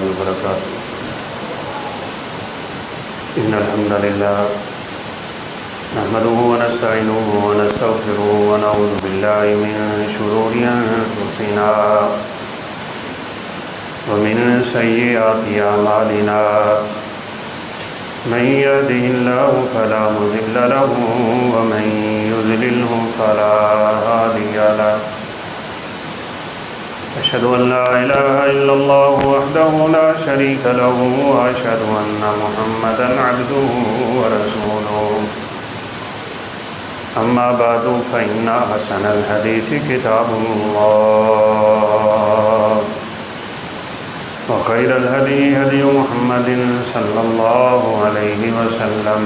وبركاته. إن الحمد لله نحمده ونستعينه ونستغفره ونعوذ بالله من شرور أنفسنا ومن سيئات أعمالنا. من يهده الله فلا مضل له ومن يضلله فلا هادي له. أشهد أن لا إله إلا الله وحده لا شريك له وأشهد أن محمدا عبده ورسوله. أما بعد فإن أحسن الحديث كتاب الله وخير الهدي هدي محمد صلى الله عليه وسلم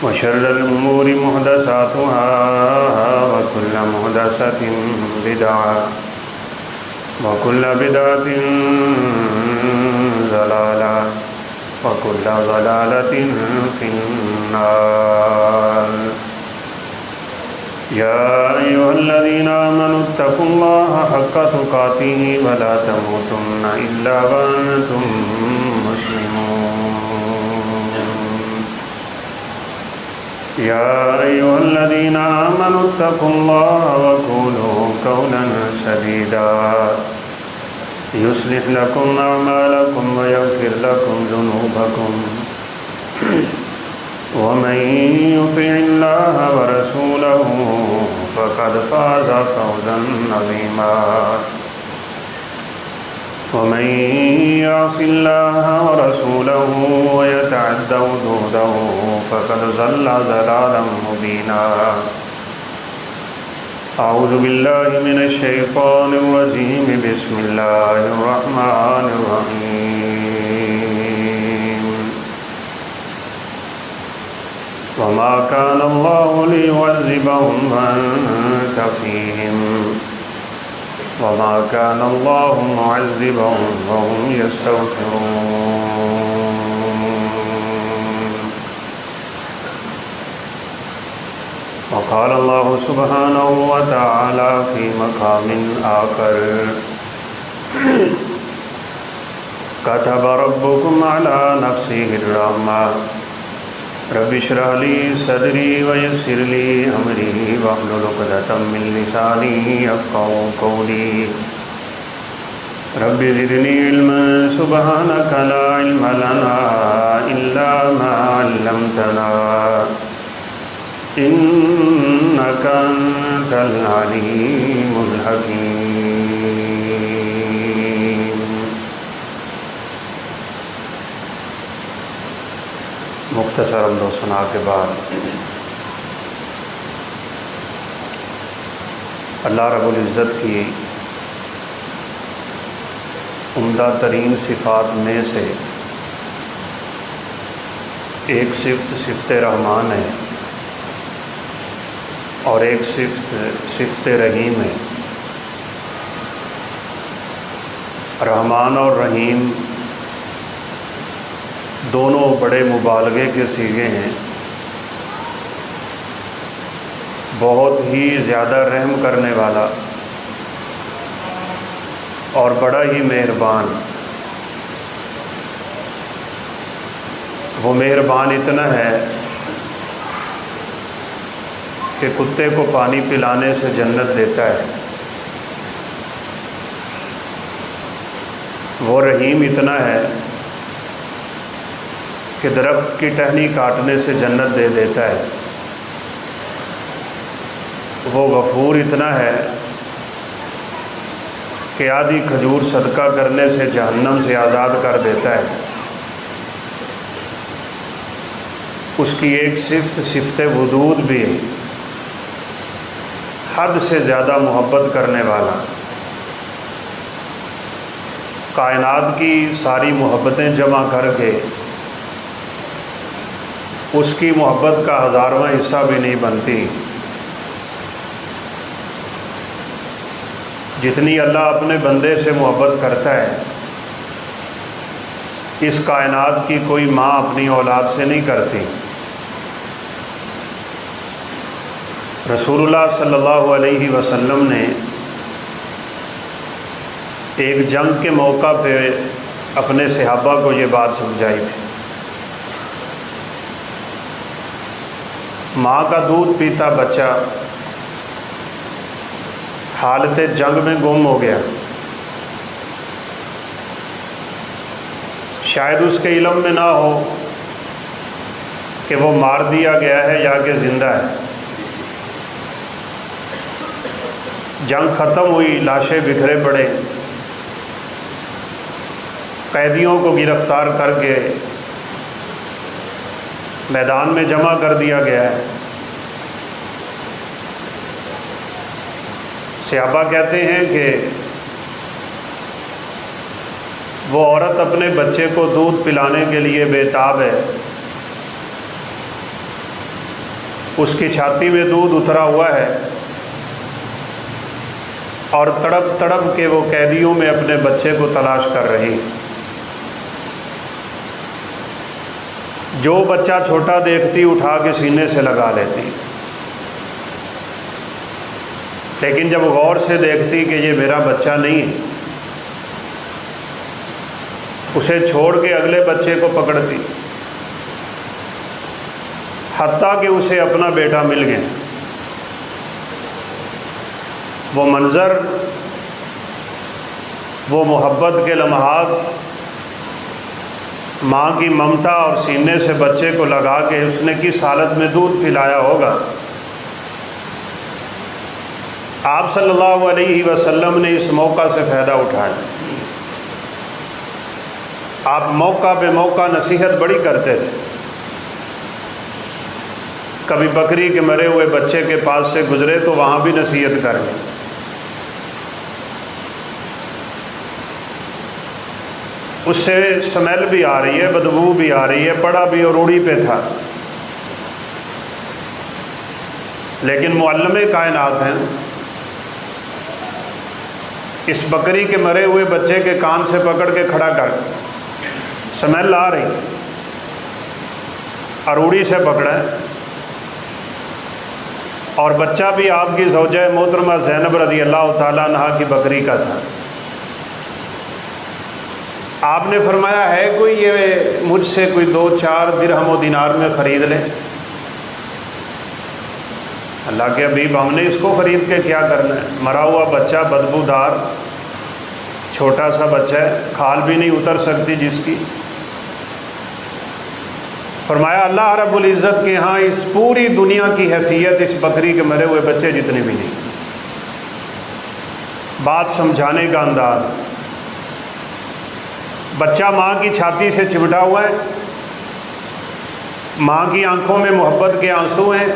وشر الأمور محدثاتها وكل محدثة بدعة وكل بدعة ضلالة وكل ضلالة في النار. يا أيها الذين آمنوا اتقوا الله حق تقاته ولا تموتن إلا وأنتم مسلمون. يا أيها الذين آمنوا اتقوا الله وقولوا قولا سديدا يصلح لكم أعمالكم ويغفر لكم ذنوبكم ومن يطع الله ورسوله فقد فاز فوزا عظيما. ومن يعص الله ورسوله ويتعد حدوده فقد ضل ضلالا مبينا. أعوذ بالله من الشيطان الرجيم. بسم الله الرحمن الرحيم. وما كان الله ليعذبهم وأنت فيهم وما كان الله معذبهم وهم يستغفرون. وقال الله سبحانه وتعالى في مقام آخر كتب ربكم على نفسه الرحمة رب اشرح لي صدري ويسر لي أمري واحلل عقدة من لساني يفقهوا قولي. رب زدني علما سبحانك لا علم لنا إلا ما علمتنا إنك أنت العليم الحكيم. مختصر حمد و ثنا کے بعد اللہ رب العزت کی عمدہ ترین صفات میں سے ایک صفت رحمان ہے اور ایک صفت رحیم ہے. رحمان اور رحیم دونوں بڑے مبالغے کے صیغے ہیں. بہت ہی زیادہ رحم کرنے والا اور بڑا ہی مہربان. وہ مہربان اتنا ہے کہ کتے کو پانی پلانے سے جنت دیتا ہے. وہ رحیم اتنا ہے کہ درخت کی ٹہنی کاٹنے سے جنت دے دیتا ہے. وہ غفور اتنا ہے کہ آدھی کھجور صدقہ کرنے سے جہنم سے آزاد کر دیتا ہے. اس کی ایک صفت ودود بھی ہے، حد سے زیادہ محبت کرنے والا. کائنات کی ساری محبتیں جمع کر کے اس کی محبت کا 1000واں حصہ بھی نہیں بنتی. جتنی اللہ اپنے بندے سے محبت کرتا ہے اس کائنات کی کوئی ماں اپنی اولاد سے نہیں کرتی. رسول اللہ صلی اللہ علیہ وسلم نے ایک جنگ کے موقع پہ اپنے صحابہ کو یہ بات سمجھائی تھی۔ ماں کا دودھ پیتا بچہ حالت جنگ میں گم ہو گیا، شاید اس کے علم میں نہ ہو کہ وہ مار دیا گیا ہے یا کہ زندہ ہے۔ جنگ ختم ہوئی، لاشیں بکھرے پڑے، قیدیوں کو گرفتار کر کے میدان میں جمع کر دیا گیا ہے۔ صحابہ کہتے ہیں کہ وہ عورت اپنے بچے کو دودھ پلانے کے لیے بےتاب ہے، اس کی چھاتی میں دودھ اترا ہوا ہے اور تڑپ تڑپ کے وہ قیدیوں میں اپنے بچے کو تلاش کر رہی۔ جو بچہ چھوٹا دیکھتی اٹھا کے سینے سے لگا لیتی، لیکن جب غور سے دیکھتی کہ یہ میرا بچہ نہیں ہے، اسے چھوڑ کے اگلے بچے کو پکڑتی، حتیٰ کہ اسے اپنا بیٹا مل گیا۔ وہ منظر، وہ محبت کے لمحات، ماں کی ممتا اور سینے سے بچے کو لگا کے اس نے کس حالت میں دودھ پلایا ہوگا۔ آپ صلی اللہ علیہ وسلم نے اس موقع سے فائدہ اٹھایا۔ آپ موقع بے موقع نصیحت بڑی کرتے تھے۔ کبھی بکری کے مرے ہوئے بچے کے پاس سے گزرے تو وہاں بھی نصیحت کر لی۔ اس سے سمیل بھی آ رہی ہے، بدبو بھی آ رہی ہے، پڑا بھی اور روڑی پہ تھا، لیکن معلم کائنات ہیں، اس بکری کے مرے ہوئے بچے کے کان سے پکڑ کے کھڑا کر، سمیل آ رہی، اروڑی سے پکڑا ہے، اور بچہ بھی آپ کی زوجہ محترمہ زینب رضی اللہ تعالیٰ عنہا کی بکری کا تھا۔ آپ نے فرمایا ہے کوئی یہ مجھ سے کوئی 2-4 درہم و دینار میں خرید لے؟ اللہ کے حبیب ہم نے اس کو خرید کے کیا کرنا ہے؟ مرا ہوا بچہ، بدبودار چھوٹا سا بچہ ہے، کھال بھی نہیں اتر سکتی جس کی۔ فرمایا اللہ رب العزت کے ہاں اس پوری دنیا کی حیثیت اس بکری کے مرے ہوئے بچے جتنے بھی نہیں۔ بات سمجھانے کا انداز، بچہ ماں کی چھاتی سے چمٹا ہوا ہے، ماں کی آنکھوں میں محبت کے آنسو ہیں،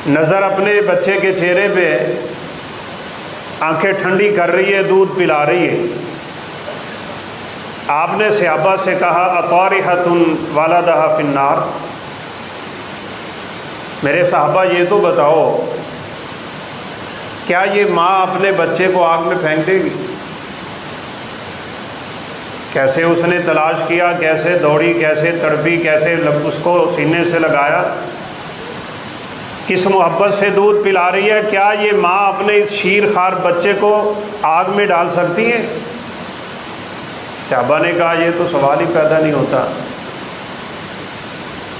نظر اپنے بچے کے چہرے پہ ہے، آنکھیں ٹھنڈی کر رہی ہے، دودھ پلا رہی ہے۔ آپ نے صحابہ سے کہا اطارحۃ والدہا فی النار، میرے صحابہ یہ تو بتاؤ کیا یہ ماں اپنے بچے کو آگ میں پھینک دے گی؟ کیسے اس نے تلاش کیا، کیسے دوڑی، کیسے تڑپی، کیسے اس کو سینے سے لگایا، کس محبت سے دودھ پلا رہی ہے۔ کیا یہ ماں اپنے اس شیر خوار بچے کو آگ میں ڈال سکتی ہے؟ صحابہ نے کہا یہ تو سوال ہی پیدا نہیں ہوتا۔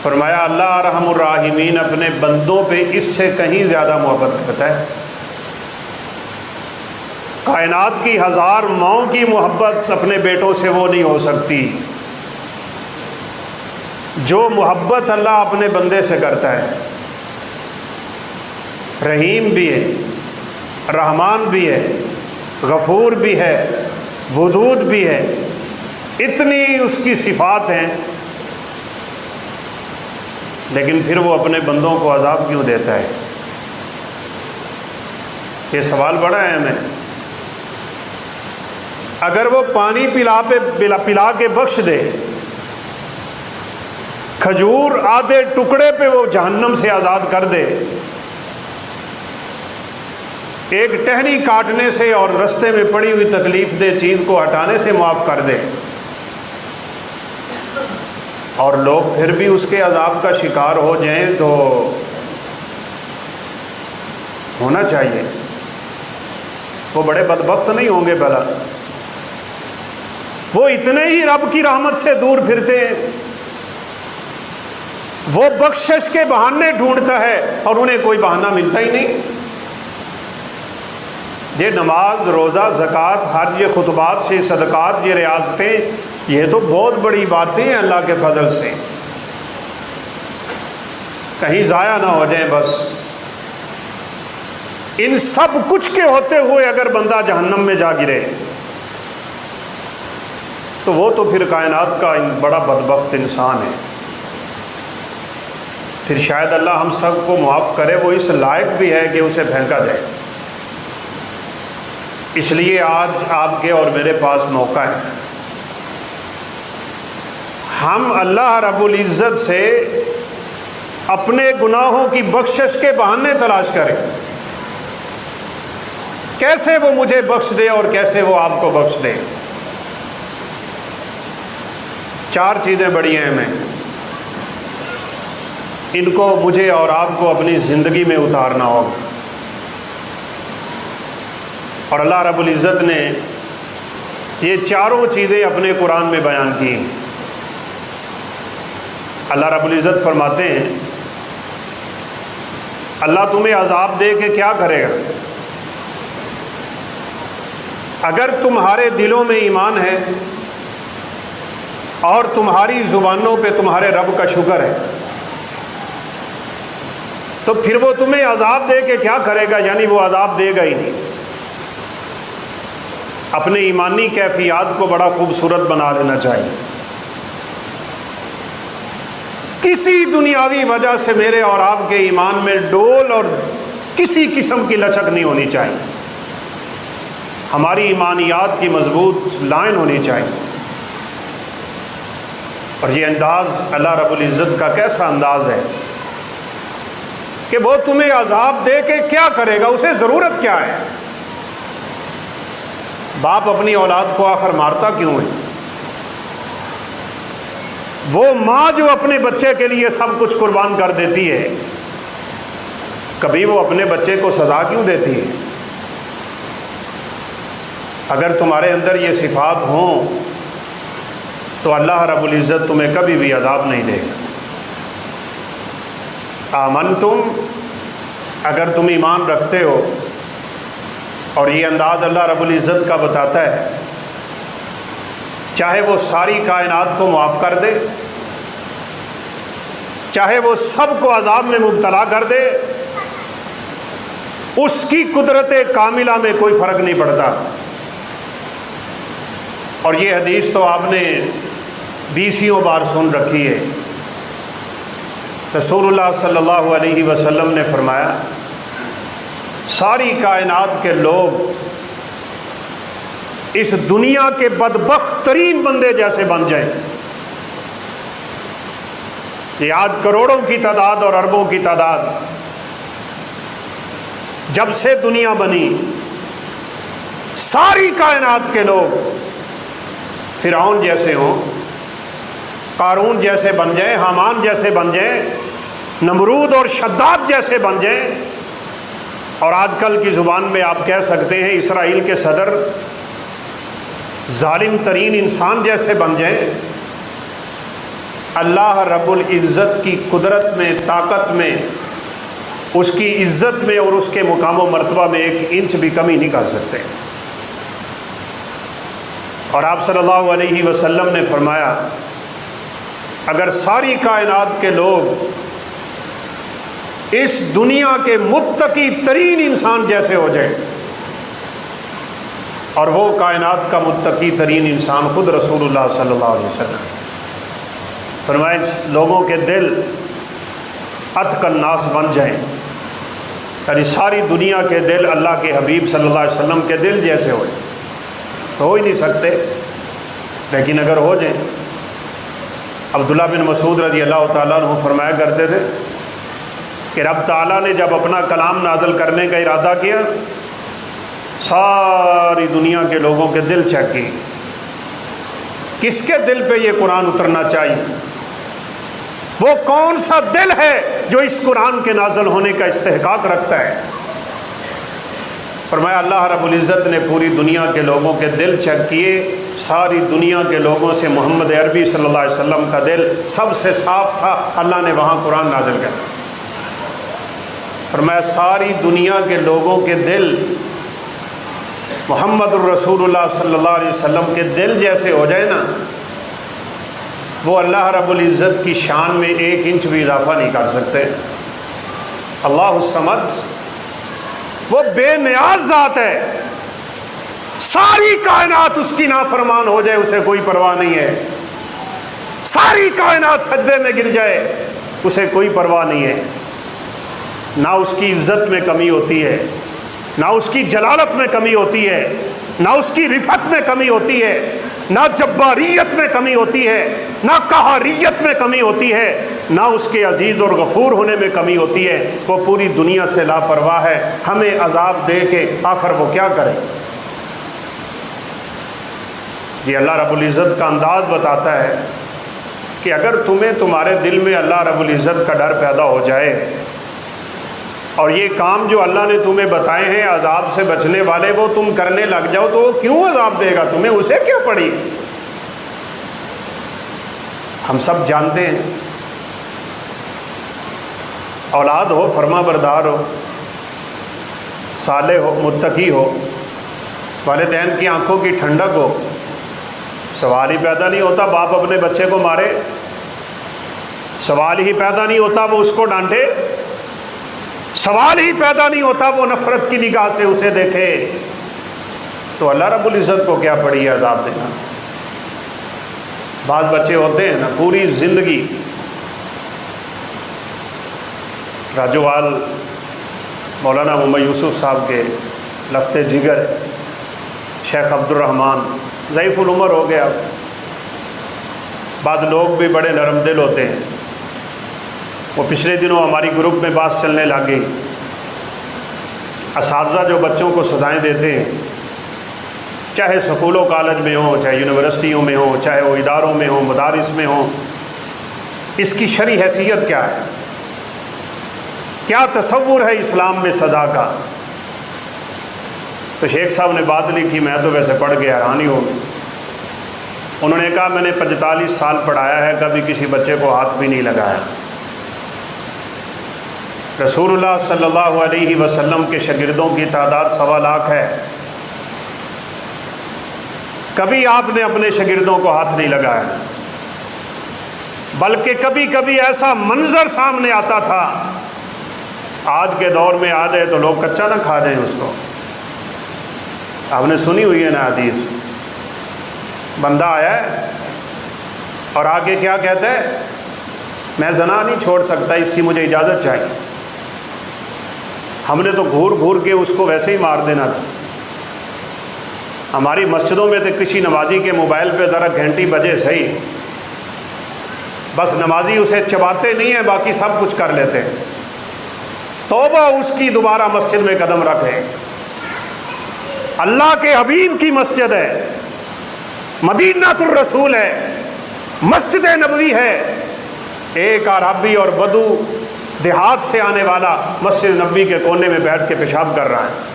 فرمایا اللہ ارحم الراحمین اپنے بندوں پہ اس سے کہیں زیادہ محبت کرتا ہے۔ کائنات کی 1000 ماؤں کی محبت اپنے بیٹوں سے وہ نہیں ہو سکتی جو محبت اللہ اپنے بندے سے کرتا ہے۔ رحیم بھی ہے، رحمان بھی ہے، غفور بھی ہے، ودود بھی ہے، اتنی اس کی صفات ہیں، لیکن پھر وہ اپنے بندوں کو عذاب کیوں دیتا ہے؟ یہ سوال بڑا اہم ہے۔ اگر وہ پانی پلا کے بخش دے، کھجور آدھے ٹکڑے پہ وہ جہنم سے آزاد کر دے، ایک ٹہنی کاٹنے سے اور رستے میں پڑی ہوئی تکلیف دہ چیز کو ہٹانے سے معاف کر دے، اور لوگ پھر بھی اس کے عذاب کا شکار ہو جائیں تو ہونا چاہیے وہ بڑے بدبخت نہیں ہوں گے بھلا؟ وہ اتنے ہی رب کی رحمت سے دور پھرتے ہیں، وہ بخشش کے بہانے ڈھونڈتا ہے اور انہیں کوئی بہانہ ملتا ہی نہیں۔ یہ نماز، روزہ، زکوٰۃ، حج، یہ خطبات، یہ صدقات، یہ ریاضتیں، یہ تو بہت بڑی باتیں ہیں اللہ کے فضل سے، کہیں ضائع نہ ہو جائیں بس۔ ان سب کچھ کے ہوتے ہوئے اگر بندہ جہنم میں جا گرے تو وہ تو پھر کائنات کا بڑا بدبخت انسان ہے۔ پھر شاید اللہ ہم سب کو معاف کرے، وہ اس لائق بھی ہے کہ اسے پھینکا جائے۔ اس لیے آج آپ کے اور میرے پاس موقع ہے، ہم اللہ رب العزت سے اپنے گناہوں کی بخشش کے بہانے تلاش کریں، کیسے وہ مجھے بخش دے اور کیسے وہ آپ کو بخش دے۔ 4 چیزیں بڑی اہم ہیں، ان کو مجھے اور آپ کو اپنی زندگی میں اتارنا ہوگا، اور اللہ رب العزت نے یہ 4 چیزیں اپنے قرآن میں بیان کی ہیں۔ اللہ رب العزت فرماتے ہیں اللہ تمہیں عذاب دے کے کیا کرے گا؟ اگر تمہارے دلوں میں ایمان ہے اور تمہاری زبانوں پہ تمہارے رب کا شکر ہے تو پھر وہ تمہیں عذاب دے کے کیا کرے گا؟ یعنی وہ عذاب دے گا ہی نہیں۔ اپنے ایمانی کیفیات کو بڑا خوبصورت بنا لینا چاہیے، کسی دنیاوی وجہ سے میرے اور آپ کے ایمان میں ڈول اور کسی قسم کی لچک نہیں ہونی چاہیے، ہماری ایمانیات کی مضبوط لائن ہونی چاہیے۔ اور یہ انداز اللہ رب العزت کا کیسا انداز ہے کہ وہ تمہیں عذاب دے کے کیا کرے گا، اسے ضرورت کیا ہے؟ باپ اپنی اولاد کو آخر مارتا کیوں ہے؟ وہ ماں جو اپنے بچے کے لیے سب کچھ قربان کر دیتی ہے، کبھی وہ اپنے بچے کو سزا کیوں دیتی ہے؟ اگر تمہارے اندر یہ صفات ہوں تو اللہ رب العزت تمہیں کبھی بھی عذاب نہیں دے گا۔ آمنتم، اگر تم ایمان رکھتے ہو، اور یہ انداز اللہ رب العزت کا بتاتا ہے چاہے وہ ساری کائنات کو معاف کر دے، چاہے وہ سب کو عذاب میں مبتلا کر دے، اس کی قدرت کاملہ میں کوئی فرق نہیں پڑتا۔ اور یہ حدیث تو آپ نے 20 بار سن رکھی ہے۔ رسول اللہ صلی اللہ علیہ وسلم نے فرمایا ساری کائنات کے لوگ اس دنیا کے بدبخت ترین بندے جیسے بن جائیں، یہ آج کروڑوں کی تعداد اور اربوں کی تعداد، جب سے دنیا بنی ساری کائنات کے لوگ فرعون جیسے ہوں، قارون جیسے بن جائیں، حامان جیسے بن جائیں، نمرود اور شداد جیسے بن جائیں، اور آج کل کی زبان میں آپ کہہ سکتے ہیں اسرائیل کے صدر ظالم ترین انسان جیسے بن جائیں، اللہ رب العزت کی قدرت میں، طاقت میں، اس کی عزت میں اور اس کے مقام و مرتبہ میں 1 انچ بھی کمی نہیں کر سکتے۔ اور آپ صلی اللہ علیہ وسلم نے فرمایا اگر ساری کائنات کے لوگ اس دنیا کے متقی ترین انسان جیسے ہو جائیں، اور وہ کائنات کا متقی ترین انسان خود رسول اللہ صلی اللہ علیہ وسلم، فرمائے لوگوں کے دل اتقى الناس بن جائیں، یعنی ساری دنیا کے دل اللہ کے حبیب صلی اللہ علیہ وسلم کے دل جیسے ہوئے، تو ہو ہی نہیں سکتے، لیکن اگر ہو جائیں۔ عبداللہ بن مسعود رضی اللہ تعالیٰ عنہ فرمایا کرتے تھے کہ رب تعالیٰ نے جب اپنا کلام نازل کرنے کا ارادہ کیا، ساری دنیا کے لوگوں کے دل چیک کیے، کس کے دل پہ یہ قرآن اترنا چاہیے، وہ کون سا دل ہے جو اس قرآن کے نازل ہونے کا استحقاق رکھتا ہے۔ فرمایا اللہ رب العزت نے پوری دنیا کے لوگوں کے دل چیک کیے، ساری دنیا کے لوگوں سے محمد عربی صلی اللہ علیہ وسلم کا دل سب سے صاف تھا، اللہ نے وہاں قرآن نازل کیا۔ فرمایا ساری دنیا کے لوگوں کے دل محمد الرسول اللہ صلی اللہ علیہ وسلم کے دل جیسے ہو جائے نا، وہ اللہ رب العزت کی شان میں 1 انچ بھی اضافہ نہیں کر سکتے۔ اللہ الصمد، وہ بے نیاز ذات ہے، ساری کائنات اس کی نافرمان ہو جائے اسے کوئی پرواہ نہیں ہے، ساری کائنات سجدے میں گر جائے اسے کوئی پرواہ نہیں ہے، نہ اس کی عزت میں کمی ہوتی ہے، نہ اس کی جلالت میں کمی ہوتی ہے، نہ اس کی رفعت میں کمی ہوتی ہے، نہ جباریت میں کمی ہوتی ہے، نہ قہاریت میں کمی ہوتی ہے، نہ اس کے عزیز اور غفور ہونے میں کمی ہوتی ہے۔ وہ پوری دنیا سے لاپرواہ ہے، ہمیں عذاب دے کے آخر وہ کیا کرے؟ یہ اللہ رب العزت کا انداز بتاتا ہے کہ اگر تمہارے دل میں اللہ رب العزت کا ڈر پیدا ہو جائے اور یہ کام جو اللہ نے تمہیں بتائے ہیں عذاب سے بچنے والے وہ تم کرنے لگ جاؤ، تو وہ کیوں عذاب دے گا تمہیں؟ اسے کیا پڑی؟ ہم سب جانتے ہیں، اولاد ہو، فرما بردار ہو، صالح ہو، متقی ہو، والدین کی آنکھوں کی ٹھنڈک ہو، سوال ہی پیدا نہیں ہوتا باپ اپنے بچے کو مارے، سوال ہی پیدا نہیں ہوتا وہ اس کو ڈانٹے، سوال ہی پیدا نہیں ہوتا وہ نفرت کی نگاہ سے اسے دیکھے، تو اللہ رب العزت کو کیا پڑی ہے عذاب دینا؟ بعض بچے ہوتے ہیں نا پوری زندگی، راجوال مولانا محمد یوسف صاحب کے لفت جگر شیخ عبد الرحمن ضعیف العمر ہو گیا، بعض لوگ بھی بڑے نرم دل ہوتے ہیں، وہ پچھلے دنوں ہماری گروپ میں بات چلنے لگ گئی، اساتذہ جو بچوں کو سزائیں دیتے ہیں، چاہے سکولوں کالج میں ہوں، چاہے یونیورسٹیوں میں ہوں، چاہے وہ اداروں میں ہوں، مدارس میں ہوں، اس کی شرعی حیثیت کیا ہے؟ کیا تصور ہے اسلام میں سزا کا؟ تو شیخ صاحب نے بات لکھی، میں تو ویسے پڑھ کے حیران ہی ہو گئی۔ انہوں نے کہا میں نے 45 سال پڑھایا ہے، کبھی کسی بچے کو ہاتھ بھی نہیں لگایا۔ رسول اللہ صلی اللہ علیہ وسلم کے شاگردوں کی تعداد 1.25 لاکھ ہے، کبھی آپ نے اپنے شاگردوں کو ہاتھ نہیں لگایا، بلکہ کبھی کبھی ایسا منظر سامنے آتا تھا، آج کے دور میں آ جائے تو لوگ کچا نہ کھا جائیں اس کو۔ آپ نے سنی ہوئی ہے نا حدیث، بندہ آیا ہے اور آگے کیا کہتا ہے؟ میں زنا نہیں چھوڑ سکتا، اس کی مجھے اجازت چاہیے۔ ہم نے تو گھور گھور کے اس کو ویسے ہی مار دینا تھا۔ ہماری مسجدوں میں تو کسی نمازی کے موبائل پہ ذرا گھنٹی بجے صحیح، بس نمازی اسے چباتے نہیں ہیں، باقی سب کچھ کر لیتے ہیں۔ توبہ اس کی دوبارہ مسجد میں قدم رکھے۔ اللہ کے حبیب کی مسجد ہے، مدینۃ الرسول ہے، مسجد نبوی ہے، ایک عربی اور بدو دیہات سے آنے والا مسجد نبوی کے کونے میں بیٹھ کے پیشاب کر رہا ہے۔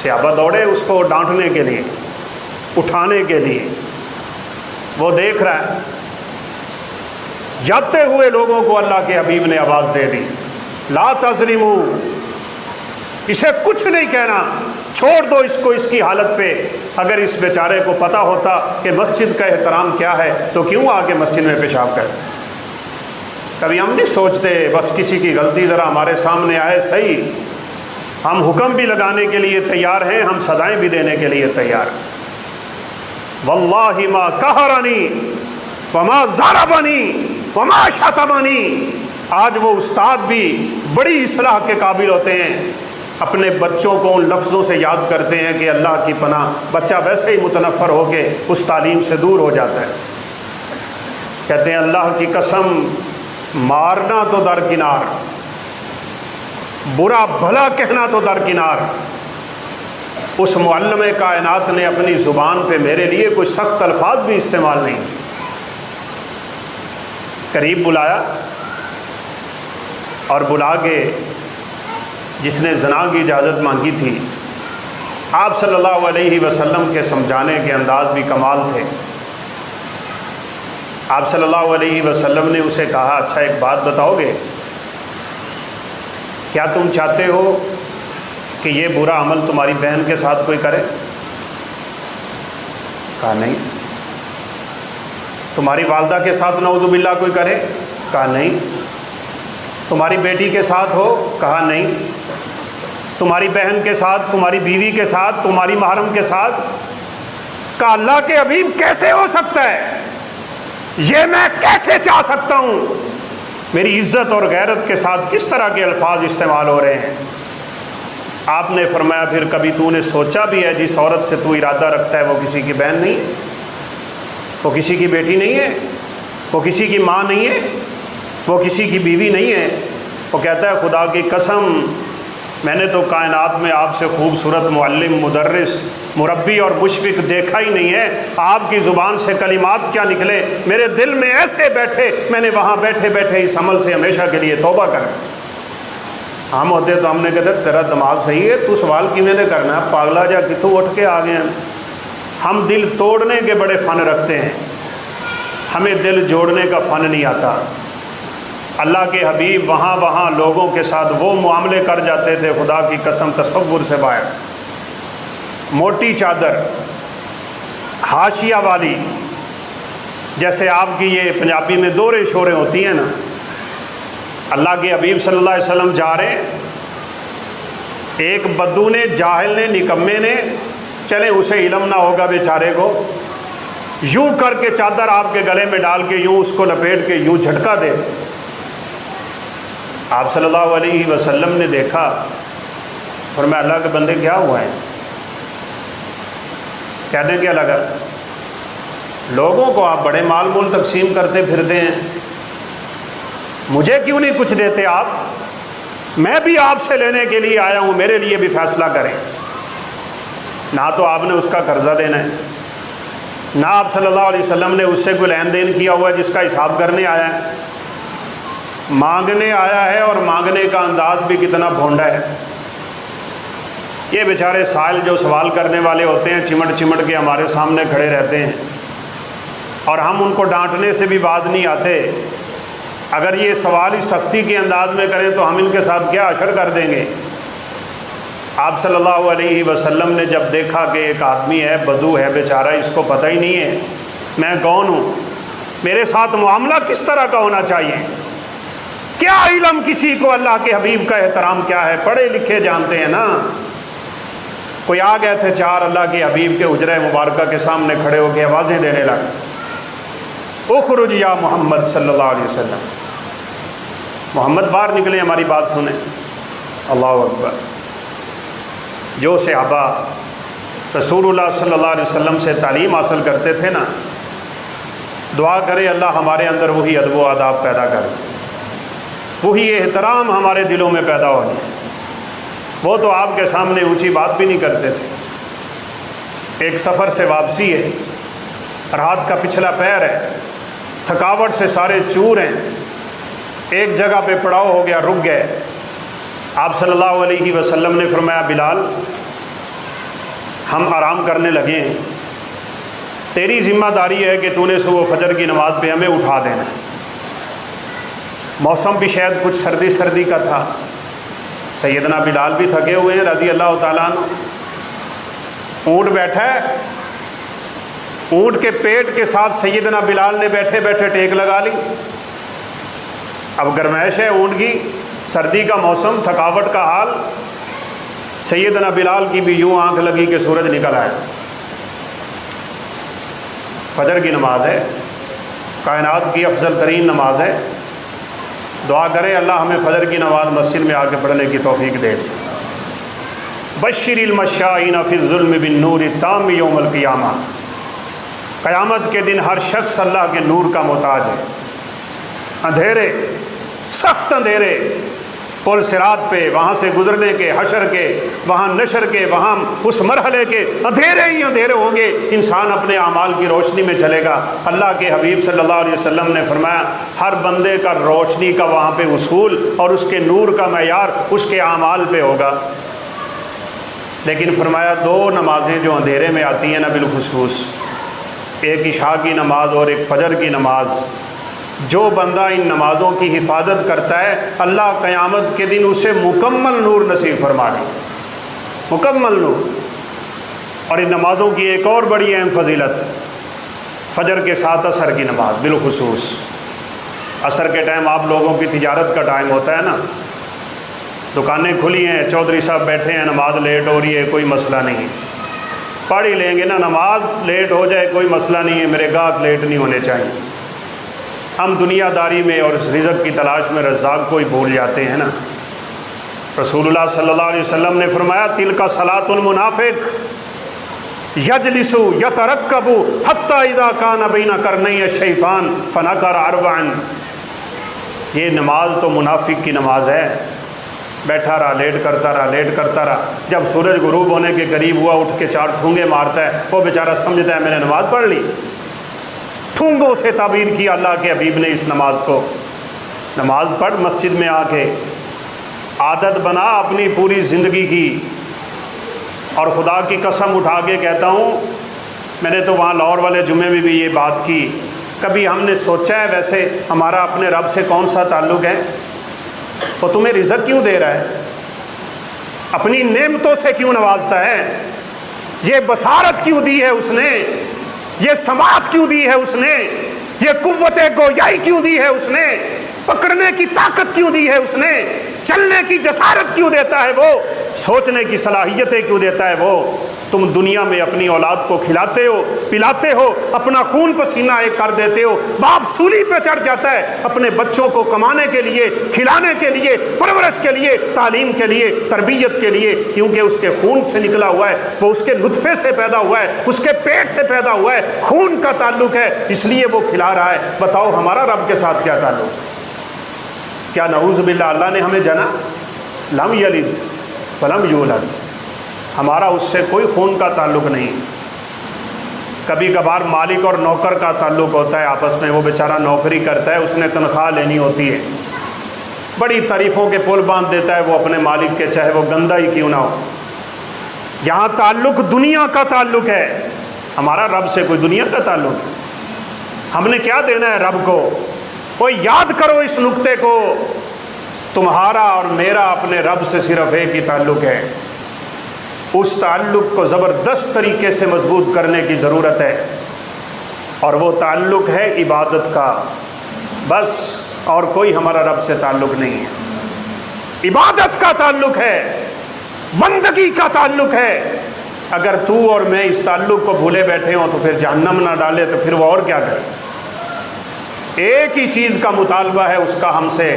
صحابہ دوڑے اس کو ڈانٹنے کے لیے، اٹھانے کے لیے، وہ دیکھ رہا ہے، جاتے ہوئے لوگوں کو اللہ کے حبیب نے آواز دے دی، لا تظلموا، اسے کچھ نہیں کہنا، چھوڑ دو اس کو اس کی حالت پہ۔ اگر اس بیچارے کو پتہ ہوتا کہ مسجد کا احترام کیا ہے تو کیوں آ کے مسجد میں پیشاب کرے؟ کبھی ہم نہیں سوچتے، بس کسی کی غلطی ذرا ہمارے سامنے آئے صحیح، ہم حکم بھی لگانے کے لیے تیار ہیں، ہم سزائیں بھی دینے کے لیے تیار ہیں۔ واللہ ما قہرنی وما ضربنی وما شتمنی۔ آج وہ استاد بھی بڑی اصلاح کے قابل ہوتے ہیں، اپنے بچوں کو ان لفظوں سے یاد کرتے ہیں کہ اللہ کی پناہ، بچہ ویسے ہی متنفر ہو کے اس تعلیم سے دور ہو جاتا ہے۔ کہتے ہیں اللہ کی قسم، مارنا تو درکنار، برا بھلا کہنا تو درکنار، اس معلم کائنات نے اپنی زبان پہ میرے لیے کوئی سخت الفاظ بھی استعمال نہیں۔ قریب بلایا اور بلا کے جس نے زنا کی اجازت مانگی تھی، آپ صلی اللہ علیہ وسلم کے سمجھانے کے انداز بھی کمال تھے۔ آپ صلی اللہ علیہ وسلم نے اسے کہا اچھا ایک بات بتاؤ گے، کیا تم چاہتے ہو کہ یہ برا عمل تمہاری بہن کے ساتھ کوئی کرے؟ کہا نہیں۔ تمہاری والدہ کے ساتھ نعوذ باللہ کوئی کرے؟ کہا نہیں۔ تمہاری بیٹی کے ساتھ ہو؟ کہا نہیں۔ تمہاری بہن کے ساتھ، تمہاری بیوی کے ساتھ، تمہاری محرم کے ساتھ؟ کہا اللہ کے حبیب کیسے ہو سکتا ہے، یہ میں کیسے چاہ سکتا ہوں؟ میری عزت اور غیرت کے ساتھ کس طرح کے الفاظ استعمال ہو رہے ہیں؟ آپ نے فرمایا پھر کبھی تو نے سوچا بھی ہے جس عورت سے تو ارادہ رکھتا ہے وہ کسی کی بہن نہیں ہے، وہ کسی کی بیٹی نہیں ہے، وہ کسی کی ماں نہیں ہے، وہ کسی کی بیوی نہیں ہے؟ وہ کہتا ہے خدا کی قسم میں نے تو کائنات میں آپ سے خوبصورت معلم، مدرس، مربی اور مشفق دیکھا ہی نہیں ہے۔ آپ کی زبان سے کلمات کیا نکلے، میرے دل میں ایسے بیٹھے، میں نے وہاں بیٹھے بیٹھے اس عمل سے ہمیشہ کے لیے توبہ کر۔ ہم ہوتے تو ہم نے کہتے تیرا دماغ صحیح ہے، تو سوال کی میں نے کرنا ہے، پاگلا جا کتوں اٹھ کے آ گئے ہیں۔ ہم دل توڑنے کے بڑے فن رکھتے ہیں، ہمیں دل جوڑنے کا فن نہیں آتا۔ اللہ کے حبیب وہاں لوگوں کے ساتھ وہ معاملے کر جاتے تھے خدا کی قسم تصور سے باہر۔ موٹی چادر، حاشیہ والی، جیسے آپ کی یہ پنجابی میں دورے شورے ہوتی ہیں نا، اللہ کے حبیب صلی اللہ علیہ وسلم جا رہے ہیں، ایک بدو نے، جاہل نے، نکمے نے، چلیں اسے علم نہ ہوگا بیچارے کو، یوں کر کے چادر آپ کے گلے میں ڈال کے یوں اس کو لپیٹ کے یوں جھٹکا دے۔ آپ صلی اللہ علیہ وسلم نے دیکھا، فرمایا اللہ کے بندے کیا ہوا ہے؟ کہنے کیا لگا لوگوں کو آپ بڑے مال مول تقسیم کرتے پھرتے ہیں، مجھے کیوں نہیں کچھ دیتے آپ؟ میں بھی آپ سے لینے کے لیے آیا ہوں، میرے لیے بھی فیصلہ کریں۔ نہ تو آپ نے اس کا قرضہ دینا ہے، نہ آپ صلی اللہ علیہ وسلم نے اس سے کوئی لین دین کیا ہوا ہے جس کا حساب کرنے آیا ہے، مانگنے آیا ہے، اور مانگنے کا انداز بھی کتنا بھونڈا ہے۔ یہ بیچارے سائل جو سوال کرنے والے ہوتے ہیں چمٹ چمٹ کے ہمارے سامنے کھڑے رہتے ہیں، اور ہم ان کو ڈانٹنے سے بھی باز نہیں آتے۔ اگر یہ سوال ہی سختی کے انداز میں کریں تو ہم ان کے ساتھ کیا اشر کر دیں گے۔ آپ صلی اللہ علیہ وسلم نے جب دیکھا کہ ایک آدمی ہے، بدو ہے بیچارہ، اس کو پتہ ہی نہیں ہے میں کون ہوں، میرے ساتھ معاملہ کس طرح کا ہونا چاہیے، کیا علم کسی کو اللہ کے حبیب کا احترام کیا ہے، پڑھے لکھے جانتے ہیں نا۔ کوئی آ گئے تھے چار، اللہ کے حبیب کے حجرہ مبارکہ کے سامنے کھڑے ہو کے آوازیں دینے لگے، اخرج یا محمد صلی اللہ علیہ وسلم، محمد باہر نکلے ہماری بات سنیں۔ اللہ اکبر۔ جو صحابہ رسول اللہ صلی اللہ علیہ وسلم سے تعلیم حاصل کرتے تھے نا، دعا کرے اللہ ہمارے اندر وہی ادب و آداب پیدا کرے، وہی احترام ہمارے دلوں میں پیدا ہو جائے۔ وہ تو آپ کے سامنے اونچی بات بھی نہیں کرتے تھے۔ ایک سفر سے واپسی ہے، رات کا پچھلا پہر ہے، تھکاوٹ سے سارے چور ہیں، ایک جگہ پہ پڑاؤ ہو گیا، رک گئے۔ آپ صلی اللہ علیہ وسلم نے فرمایا بلال ہم آرام کرنے لگے ہیں، تیری ذمہ داری ہے کہ تو نے صبح فجر کی نماز پہ ہمیں اٹھا دینا۔ موسم بھی شاید کچھ سردی سردی کا تھا، سیدنا بلال بھی تھکے ہوئے ہیں رضی اللہ تعالیٰ عنہ۔ اونٹ بیٹھا ہے، اونٹ کے پیٹ کے ساتھ سیدنا بلال نے بیٹھے بیٹھے ٹیک لگا لی۔ اب گرمائش ہے اونٹ کی، سردی کا موسم، تھکاوٹ کا حال، سیدنا بلال کی بھی یوں آنکھ لگی کہ سورج نکل آئے۔ فجر کی نماز ہے، کائنات کی افضل ترین نماز ہے، دعا کرے اللہ ہمیں فجر کی نماز مسجد میں آ کے پڑھنے کی توفیق دے۔ بشر المشائین فی الظلم بالنور التام یوم القیامہ، قیامت کے دن ہر شخص اللہ کے نور کا محتاج ہے۔ اندھیرے، سخت اندھیرے، پل صراط پہ، وہاں سے گزرنے کے، حشر کے، وہاں نشر کے، وہاں اس مرحلے کے اندھیرے ہی اندھیرے ہوں گے، انسان اپنے اعمال کی روشنی میں چلے گا۔ اللہ کے حبیب صلی اللہ علیہ وسلم نے فرمایا ہر بندے کا روشنی کا وہاں پہ اصول اور اس کے نور کا معیار اس کے اعمال پہ ہوگا۔ لیکن فرمایا دو نمازیں جو اندھیرے میں آتی ہیں نا بالخصوص، ایک عشاء کی نماز اور ایک فجر کی نماز، جو بندہ ان نمازوں کی حفاظت کرتا ہے اللہ قیامت کے دن اسے مکمل نور نصیب فرما دے، مکمل نور۔ اور ان نمازوں کی ایک اور بڑی اہم فضیلت، فجر کے ساتھ عصر کی نماز بالخصوص۔ عصر کے ٹائم آپ لوگوں کی تجارت کا ٹائم ہوتا ہے نا، دکانیں کھلی ہیں، چودھری صاحب بیٹھے ہیں، نماز لیٹ ہو رہی ہے، کوئی مسئلہ نہیں، پڑھ ہی لیں گے نا، نماز لیٹ ہو جائے کوئی مسئلہ نہیں ہے، میرے گاہک لیٹ نہیں ہونے چاہیے۔ ہم دنیا داری میں اور رزق کی تلاش میں رزاق کو ہی بھول جاتے ہیں نا۔ رسول اللہ صلی اللہ علیہ وسلم نے فرمایا تلک صلاۃ المنافق یجلس یترقب حتی اذا کان بین قرنی الشیطان فنکر اربعا، یہ نماز تو منافق کی نماز ہے، بیٹھا رہا، لیٹ کرتا رہا، لیٹ کرتا رہا، جب سورج غروب ہونے کے قریب ہوا اٹھ کے 4 ٹھونگے مارتا ہے، وہ بیچارہ سمجھتا ہے میں نے نماز پڑھ لی۔ ٹھونگوں سے تعبیر کیا اللہ کے حبیب نے اس نماز کو۔ نماز پڑھ مسجد میں آ کے، عادت بنا اپنی پوری زندگی کی۔ اور خدا کی قسم اٹھا کے کہتا ہوں، میں نے تو وہاں لاہور والے جمعے میں بھی یہ بات کی، کبھی ہم نے سوچا ہے ویسے ہمارا اپنے رب سے کون سا تعلق ہے؟ وہ تمہیں رزق کیوں دے رہا ہے؟ اپنی نعمتوں سے کیوں نوازتا ہے؟ یہ بصارت کیوں دی ہے اس نے؟ یہ سماعت کیوں دی ہے اس نے؟ یہ قوت گویائی کیوں دی ہے اس نے؟ پکڑنے کی طاقت کیوں دی ہے اس نے؟ چلنے کی جسارت کیوں دیتا ہے وہ؟ سوچنے کی صلاحیتیں کیوں دیتا ہے وہ؟ تم دنیا میں اپنی اولاد کو کھلاتے ہو، پلاتے ہو، اپنا خون پسینہ ایک کر دیتے ہو، باپ سولی پہ چڑھ جاتا ہے اپنے بچوں کو کمانے کے لیے، کھلانے کے لیے، پرورش کے لیے، تعلیم کے لیے، تربیت کے لیے، کیونکہ اس کے خون سے نکلا ہوا ہے، وہ اس کے نطفے سے پیدا ہوا ہے، اس کے پیٹ سے پیدا ہوا ہے، خون کا تعلق ہے، اس لیے وہ کھلا رہا ہے۔ بتاؤ ہمارا رب کے ساتھ کیا تعلق؟ کیا نعوذ باللہ اللہ نے ہمیں جنا؟ لم یلد ولم یولد، ہمارا اس سے کوئی خون کا تعلق نہیں۔ کبھی کبھار مالک اور نوکر کا تعلق ہوتا ہے آپس میں، وہ بیچارہ نوکری کرتا ہے، اس نے تنخواہ لینی ہوتی ہے، بڑی تعریفوں کے پل باندھ دیتا ہے وہ اپنے مالک کے، چاہے وہ گندا ہی کیوں نہ ہو۔ یہاں تعلق دنیا کا تعلق ہے، ہمارا رب سے کوئی دنیا کا تعلق؟ ہم نے کیا دینا ہے رب کو؟ وہ یاد کرو اس نقطے کو، تمہارا اور میرا اپنے رب سے صرف ایک ہی تعلق ہے۔ اس تعلق کو زبردست طریقے سے مضبوط کرنے کی ضرورت ہے، اور وہ تعلق ہے عبادت کا، بس، اور کوئی ہمارا رب سے تعلق نہیں ہے۔ عبادت کا تعلق ہے، بندگی کا تعلق ہے۔ اگر تو اور میں اس تعلق کو بھولے بیٹھے ہوں تو پھر جہنم نہ ڈالے تو پھر وہ اور کیا کرے؟ ایک ہی چیز کا مطالبہ ہے اس کا ہم سے،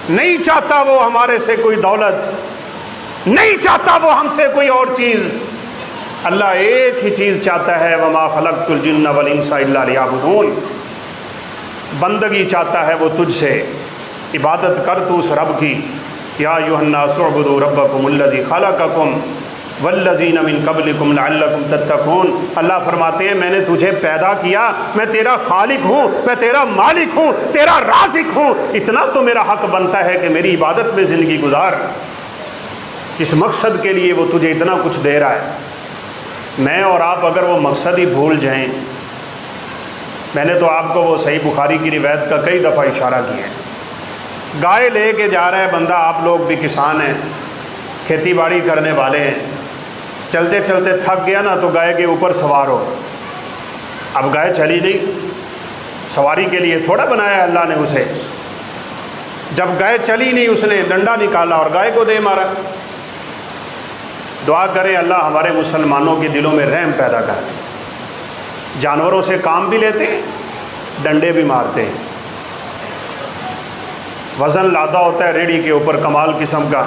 نہیں چاہتا وہ ہمارے سے کوئی دولت، نہیں چاہتا وہ ہم سے کوئی اور چیز، اللہ ایک ہی چیز چاہتا ہے، وما خلقت الجن والانس الا لیعبدون، بندگی چاہتا ہے وہ تجھ سے، عبادت کر تو اس رب کی۔ یا ایھا الناس اعبدوا ربکم الذی خلقکم والذین من قبلکم لعلکم تتقون، اللہ فرماتے ہیں میں نے تجھے پیدا کیا، میں تیرا خالق ہوں، میں تیرا مالک ہوں، تیرا رازق ہوں، اتنا تو میرا حق بنتا ہے کہ میری عبادت میں زندگی گزار۔ اس مقصد کے لیے وہ تجھے اتنا کچھ دے رہا ہے۔ میں اور آپ اگر وہ مقصد ہی بھول جائیں، میں نے تو آپ کو وہ صحیح بخاری کی روایت کا کئی دفعہ اشارہ کیا ہے، گائے لے کے جا رہا ہے بندہ، آپ لوگ بھی کسان ہیں، کھیتی باڑی کرنے والے ہیں، چلتے چلتے تھک گیا نا تو گائے کے اوپر سوار ہو، اب گائے چلی نہیں، سواری کے لیے تھوڑا بنایا ہے اللہ نے اسے، جب گائے چلی نہیں اس نے ڈنڈا نکالا اور گائے کو دے مارا۔ دعا کریں اللہ ہمارے مسلمانوں کے دلوں میں رحم پیدا کر، جانوروں سے کام بھی لیتے ہیں، ڈنڈے بھی مارتے ہیں، وزن لادا ہوتا ہے ریڑھی کے اوپر کمال قسم کا،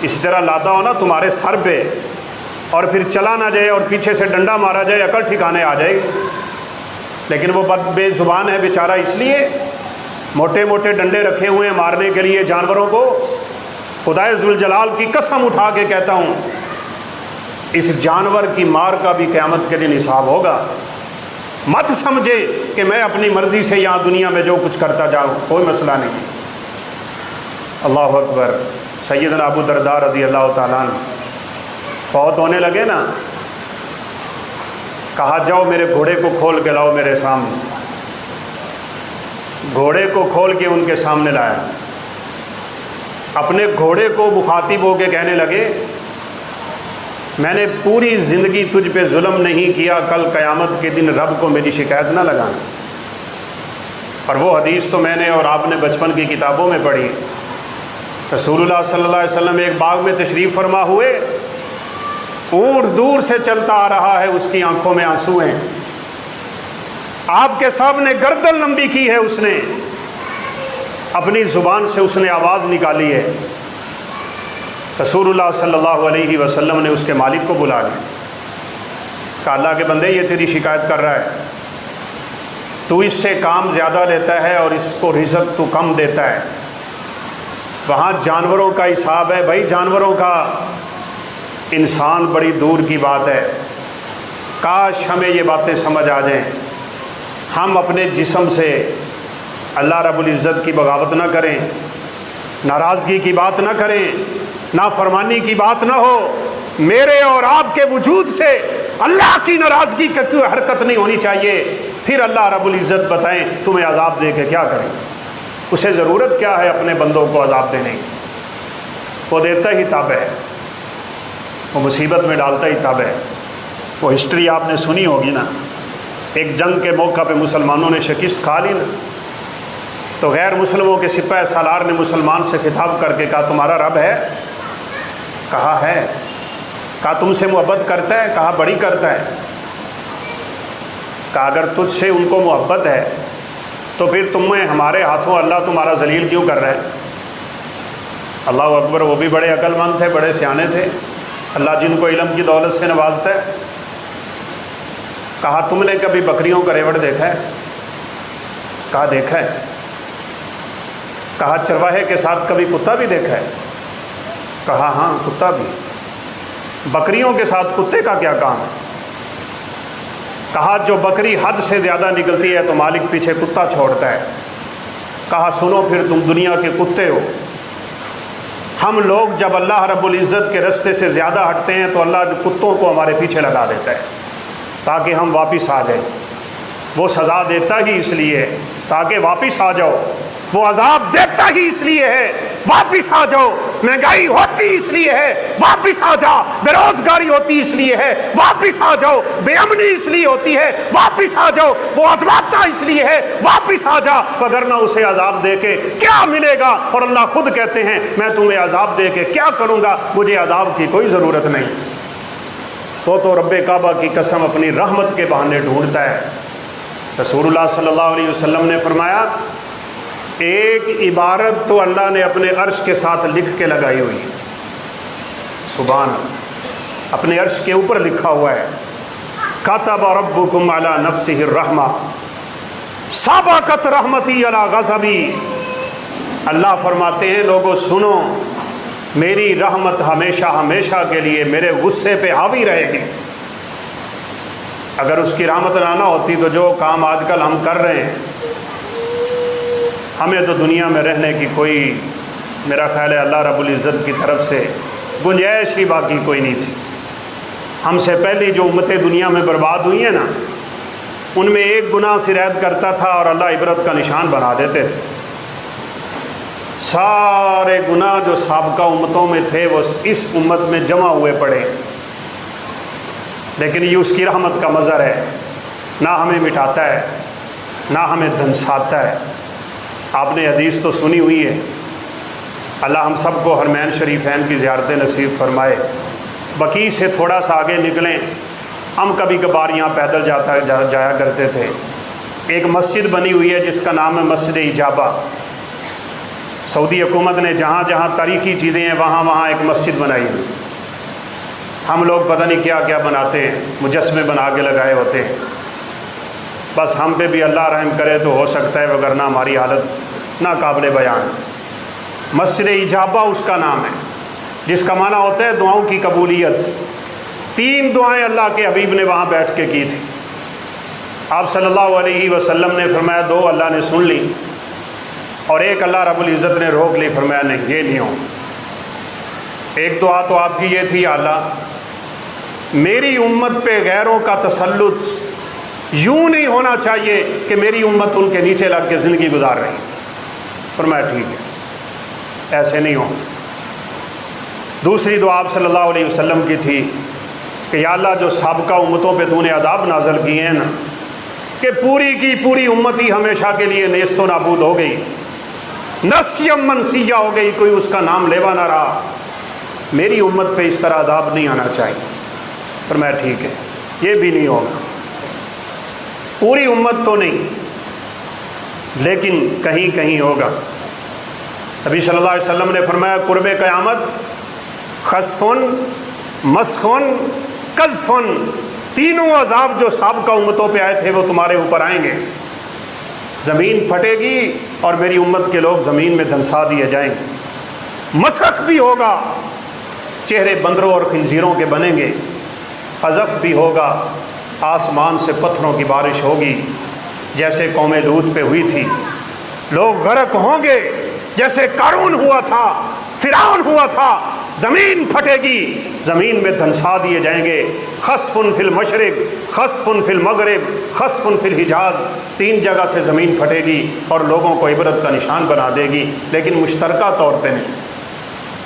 اس طرح لادا ہو نا تمہارے سر پہ، اور پھر چلا نہ جائے اور پیچھے سے ڈنڈا مارا جائے، عقل ٹھکانے آ جائے، لیکن وہ بے زبان ہے بیچارہ، اس لیے موٹے موٹے ڈنڈے رکھے ہوئے ہیں مارنے کے لیے جانوروں کو۔ خدائے ذوالجلال کی قسم اٹھا کے کہتا ہوں اس جانور کی مار کا بھی قیامت کے دن حساب ہوگا۔ مت سمجھے کہ میں اپنی مرضی سے یہاں دنیا میں جو کچھ کرتا جاؤں، کوئی مسئلہ نہیں۔ اللہ اکبر۔ سیدنا ابو درداء رضی اللہ تعالیٰ عنہ فوت ہونے لگے نا، کہا جاؤ میرے گھوڑے کو کھول کے لاؤ میرے سامنے۔ گھوڑے کو کھول کے ان کے سامنے لایا، اپنے گھوڑے کو مخاطب ہو کے کہنے لگے میں نے پوری زندگی تجھ پہ ظلم نہیں کیا، کل قیامت کے دن رب کو میری شکایت نہ لگانا۔ اور وہ حدیث تو میں نے اور آپ نے بچپن کی کتابوں میں پڑھی۔ رسول اللہ صلی اللہ علیہ وسلم ایک باغ میں تشریف فرما ہوئے، اونٹ دور سے چلتا آ رہا ہے، اس کی آنکھوں میں آنسو ہیں، آپ کے سامنے گردن لمبی کی ہے، اس نے اپنی زبان سے اس نے آواز نکالی ہے۔ رسول اللہ صلی اللہ علیہ وسلم نے اس کے مالک کو بلا لیا، کہا اللہ کے بندے یہ تیری شکایت کر رہا ہے، تو اس سے کام زیادہ لیتا ہے اور اس کو رزق تو کم دیتا ہے، وہاں جانوروں کا حساب ہے بھائی، جانوروں کا، انسان بڑی دور کی بات ہے۔ کاش ہمیں یہ باتیں سمجھ آ جائیں، ہم اپنے جسم سے اللہ رب العزت کی بغاوت نہ کریں، ناراضگی کی بات نہ کریں، نافرمانی کی بات نہ ہو، میرے اور آپ کے وجود سے اللہ کی ناراضگی کا کوئی حرکت نہیں ہونی چاہیے۔ پھر اللہ رب العزت بتائیں تمہیں عذاب دے کے کیا کریں، اسے ضرورت کیا ہے اپنے بندوں کو عذاب دینے کی؟ وہ دیتا ہی تب ہے، وہ مصیبت میں ڈالتا ہی تب ہے۔ وہ ہسٹری آپ نے سنی ہوگی نا، ایک جنگ کے موقع پہ مسلمانوں نے شکست کھا لی نا، تو غیر مسلموں کے سپاہ سالار نے مسلمان سے خطاب کر کے کہا تمہارا رب ہے؟ کہا ہے۔ کہا تم سے محبت کرتا ہے؟ کہا بڑی کرتا ہے۔ کہا اگر تجھ سے ان کو محبت ہے تو پھر تمہیں ہمارے ہاتھوں اللہ تمہارا ذلیل کیوں کر رہا ہے؟ اللہ اکبر۔ وہ بھی بڑے عقل مند تھے، بڑے سیانے تھے، اللہ جن کو علم کی دولت سے نوازتا ہے۔ کہا تم نے کبھی بکریوں کا ریوڑ دیکھا ہے؟ کہا دیکھا ہے۔ کہا چرواہے کے ساتھ کبھی کتا بھی دیکھا ہے؟ کہا ہاں کتا بھی۔ بکریوں کے ساتھ کتے کا کیا کام ہے؟ کہا جو بکری حد سے زیادہ نکلتی ہے تو مالک پیچھے کتا چھوڑتا ہے۔ کہا سنو پھر تم دنیا کے کتے ہو، ہم لوگ جب اللہ رب العزت کے رستے سے زیادہ ہٹتے ہیں تو اللہ کتوں کو ہمارے پیچھے لگا دیتا ہے تاکہ ہم واپس آ جائیں۔ وہ سزا دیتا ہی اس لیے ہے تاکہ واپس آ جاؤ، وہ عذاب دیتا ہی اس لیے ہے واپس آ جاؤ، مہنگائی ہوتی اس لیے ہے واپس آ جا، بے روزگاری ہوتی اس لیے ہے واپس آ جاؤ، بے امنی اس لیے ہوتی ہے واپس آ جاؤ، وہ عذابتا اس لیے ہے واپس آ جا، وگرنہ اسے عذاب دے کے کیا ملے گا؟ اور اللہ خود کہتے ہیں میں تمہیں عذاب دے کے کیا کروں گا، مجھے عذاب کی کوئی ضرورت نہیں۔ وہ تو رب کعبہ کی قسم اپنی رحمت کے بہانے ڈھونڈتا ہے۔ رسول اللہ صلی اللہ علیہ وسلم نے فرمایا ایک عبارت تو اللہ نے اپنے عرش کے ساتھ لکھ کے لگائی ہوئی ہے، سبحان اللہ، اپنے عرش کے اوپر لکھا ہوا ہے کتب ربکم علی نفسہ الرحمہ سبقت رحمتی علی غضبی۔ اللہ فرماتے ہیں لوگوں سنو، میری رحمت ہمیشہ ہمیشہ کے لیے میرے غصے پہ حاوی رہے گی۔ اگر اس کی رحمت نہ ہوتی تو جو کام آج کل ہم کر رہے ہیں، ہمیں تو دنیا میں رہنے کی کوئی، میرا خیال ہے اللہ رب العزت کی طرف سے گنجائش ہی باقی کوئی نہیں تھی۔ ہم سے پہلی جو امتیں دنیا میں برباد ہوئی ہیں نا، ان میں ایک گناہ سرایت کرتا تھا اور اللہ عبرت کا نشان بنا دیتے تھے۔ سارے گناہ جو سابقہ امتوں میں تھے وہ اس امت میں جمع ہوئے پڑے، لیکن یہ اس کی رحمت کا مظہر ہے، نہ ہمیں مٹاتا ہے نہ ہمیں دھنساتا ہے۔ آپ نے حدیث تو سنی ہوئی ہے، اللہ ہم سب کو حرمین شریفین کی زیارتیں نصیب فرمائے۔ بقیع سے تھوڑا سا آگے نکلیں، ہم کبھی کبھار یہاں پیدل جایا کرتے تھے۔ ایک مسجد بنی ہوئی ہے جس کا نام ہے مسجد اجابہ۔ سعودی حکومت نے جہاں جہاں تاریخی چیزیں ہیں وہاں وہاں ایک مسجد بنائی ہوئی۔ ہم لوگ پتہ نہیں کیا کیا بناتے ہیں، مجسمے بنا کے لگائے ہوتے ہیں۔ بس ہم پہ بھی اللہ رحم کرے تو ہو سکتا ہے، وگرنہ ہماری حالت ناقابل بیان۔ مسجد اجابہ اس کا نام ہے، جس کا معنی ہوتا ہے دعاؤں کی قبولیت۔ 3 دعائیں اللہ کے حبیب نے وہاں بیٹھ کے کی تھی۔ آپ صلی اللہ علیہ وسلم نے فرمایا 2 اللہ نے سن لی اور 1 اللہ رب العزت نے روک لی، فرمایا نہیں یہ نہیں ہو۔ ایک دعا تو آپ کی یہ تھی، یا اللہ میری امت پہ غیروں کا تسلط یوں نہیں ہونا چاہیے کہ میری امت ان کے نیچے لگ کے زندگی گزار رہی۔ فرمایا ٹھیک ہے، ایسے نہیں ہو۔ دوسری دعا آپ صلی اللہ علیہ وسلم کی تھی کہ یا اللہ جو سابقہ امتوں پہ تو نے عذاب نازل کیے ہیں نا، کہ پوری کی پوری امت ہی ہمیشہ کے لیے نیست و نابود ہو گئی، نسیم منسیہ ہو گئی، کوئی اس کا نام لیوا نہ رہا، میری امت پہ اس طرح عذاب نہیں آنا چاہیے۔ فرمایا ٹھیک ہے، یہ بھی نہیں ہوگا، پوری امت تو نہیں لیکن کہیں کہیں ہوگا۔ نبی صلی اللہ علیہ وسلم نے فرمایا قرب قیامت خسفن، مسخن، قذفن، تینوں عذاب جو سابقہ امتوں پہ آئے تھے وہ تمہارے اوپر آئیں گے۔ زمین پھٹے گی اور میری امت کے لوگ زمین میں دھنسا دیے جائیں گے۔ مسخ بھی ہوگا، چہرے بندروں اور خنزیروں کے بنیں گے۔ قذف بھی ہوگا، آسمان سے پتھروں کی بارش ہوگی جیسے قوم لوط پہ ہوئی تھی۔ لوگ غرق ہوں گے جیسے قارون ہوا تھا، فرعون ہوا تھا۔ زمین پھٹے گی، زمین میں دھنسا دیے جائیں گے۔ خسفن فی المشرق، خسفن فی المغرب، خسفن فی الحجاز، 3 جگہ سے زمین پھٹے گی اور لوگوں کو عبرت کا نشان بنا دے گی، لیکن مشترکہ طور پہ نہیں،